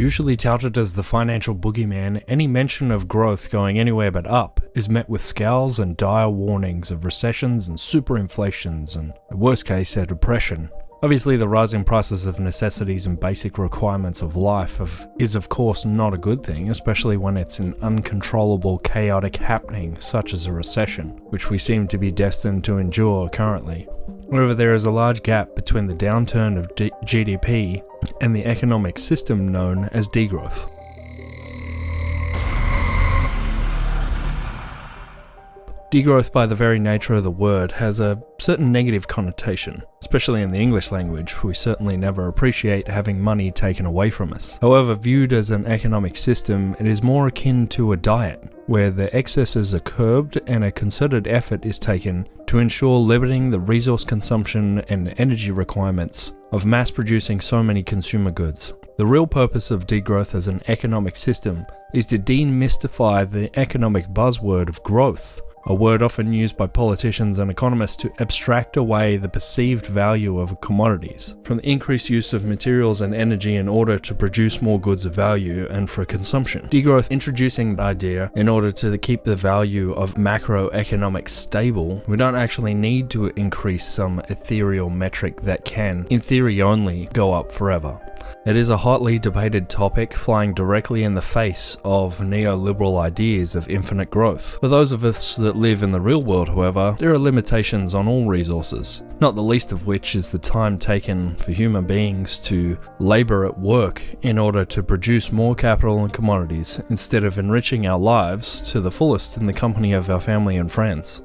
Usually touted as the financial boogeyman, any mention of growth going anywhere but up is met with scowls and dire warnings of recessions and superinflations and, in worst case, a depression. Obviously, the rising prices of necessities and basic requirements of life is of course not a good thing, especially when it's an uncontrollable, chaotic happening such as a recession, which we seem to be destined to endure currently. However, there is a large gap between the downturn of GDP and the economic system known as degrowth. Degrowth, by the very nature of the word, has a certain negative connotation, especially in the English language. We certainly never appreciate having money taken away from us. However, viewed as an economic system, it is more akin to a diet, where the excesses are curbed and a concerted effort is taken to ensure limiting the resource consumption and energy requirements of mass-producing so many consumer goods. The real purpose of degrowth as an economic system is to demystify the economic buzzword of growth, a word often used by politicians and economists to abstract away the perceived value of commodities, from the increased use of materials and energy in order to produce more goods of value and for consumption. Degrowth introducing the idea in order to keep the value of macroeconomics stable, we don't actually need to increase some ethereal metric that can, in theory only, go up forever. It is a hotly debated topic, flying directly in the face of neoliberal ideas of infinite growth. For those of us that live in the real world, however, there are limitations on all resources, not the least of which is the time taken for human beings to labor at work in order to produce more capital and commodities, instead of enriching our lives to the fullest in the company of our family and friends.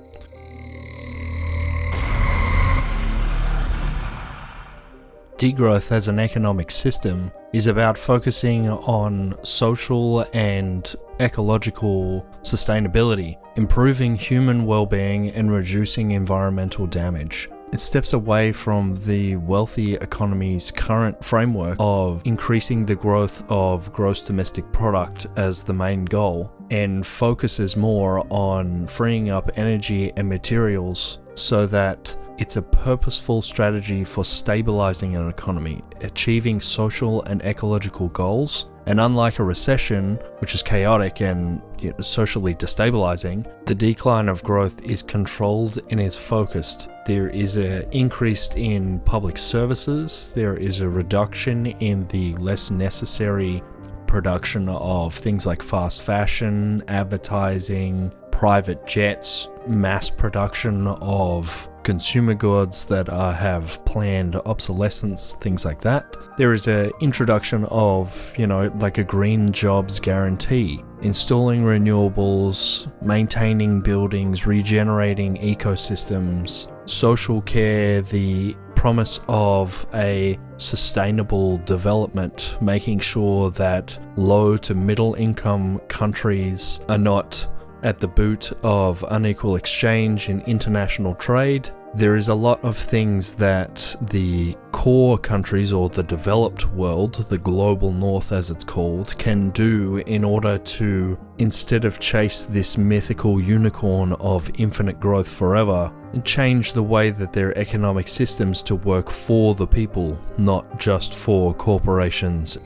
Degrowth as an economic system is about focusing on social and ecological sustainability, improving human well-being and reducing environmental damage. It steps away from the wealthy economy's current framework of increasing the growth of gross domestic product as the main goal, and focuses more on freeing up energy and materials so that it's a purposeful strategy for stabilizing an economy, achieving social and ecological goals, and unlike a recession, which is chaotic and socially destabilizing, the decline of growth is controlled and is focused. There is an increase in public services, there is a reduction in the less necessary production of things like fast fashion, advertising, private jets, mass production of consumer goods that have planned obsolescence, things like that. There is an introduction of, like a green jobs guarantee, installing renewables, maintaining buildings, regenerating ecosystems, social care, the promise of a sustainable development, making sure that low to middle income countries are not at the boot of unequal exchange in international trade. There is a lot of things that the core countries, or the developed world, the global north as it's called, can do in order to, instead of chase this mythical unicorn of infinite growth forever, change the way that their economic systems to work for the people, not just for corporations.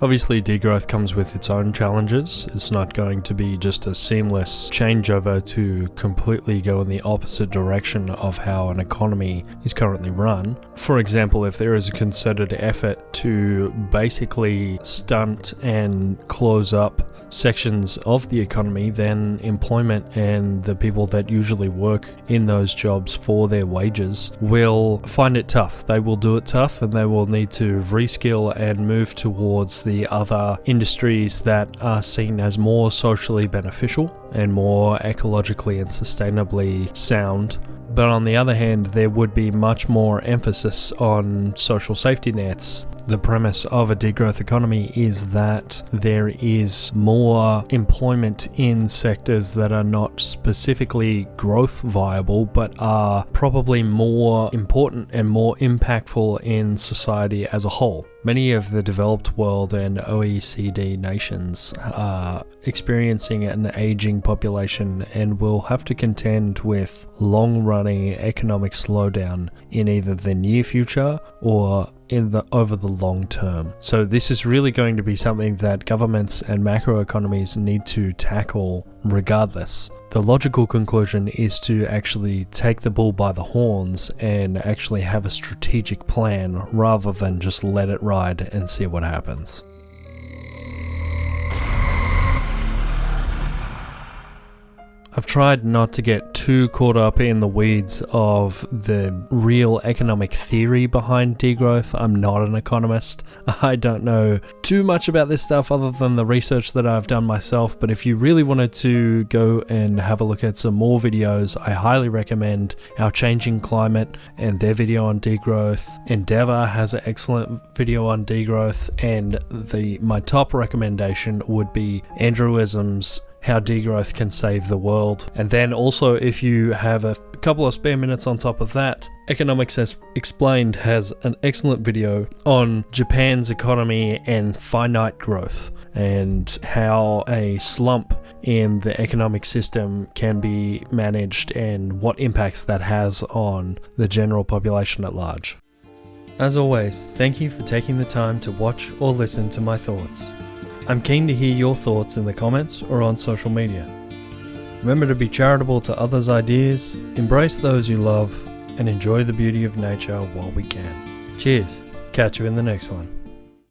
Obviously, degrowth comes with its own challenges. It's not going to be just a seamless changeover to completely go in the opposite direction of how an economy is currently run. For example, if there is a concerted effort to basically stunt and close up sections of the economy, then employment and the people that usually work in those jobs for their wages will find it tough. They will do it tough, and they will need to reskill and move towards the other industries that are seen as more socially beneficial and more ecologically and sustainably sound. But on the other hand, there would be much more emphasis on social safety nets, The premise of a degrowth economy is that there is more employment in sectors that are not specifically growth viable, but are probably more important and more impactful in society as a whole. Many of the developed world and OECD nations are experiencing an aging population and will have to contend with long-running economic slowdown in either the near future or over the long term. So this is really going to be something that governments and macroeconomies need to tackle regardless. The logical conclusion is to actually take the bull by the horns and actually have a strategic plan rather than just let it ride and see what happens. I've tried not to get too caught up in the weeds of the real economic theory behind degrowth. I'm not an economist. I don't know too much about this stuff other than the research that I've done myself, but if you really wanted to go and have a look at some more videos, I highly recommend Our Changing Climate and their video on degrowth. Endeavour has an excellent video on degrowth, and my top recommendation would be Andrewism's How Degrowth Can Save the World. And then also, if you have a couple of spare minutes on top of that, Economics Explained has an excellent video on Japan's economy and finite growth, and how a slump in the economic system can be managed and what impacts that has on the general population at large. As always, thank you for taking the time to watch or listen to my thoughts. I'm keen to hear your thoughts in the comments or on social media. Remember to be charitable to others' ideas, embrace those you love, and enjoy the beauty of nature while we can. Cheers. Catch you in the next one.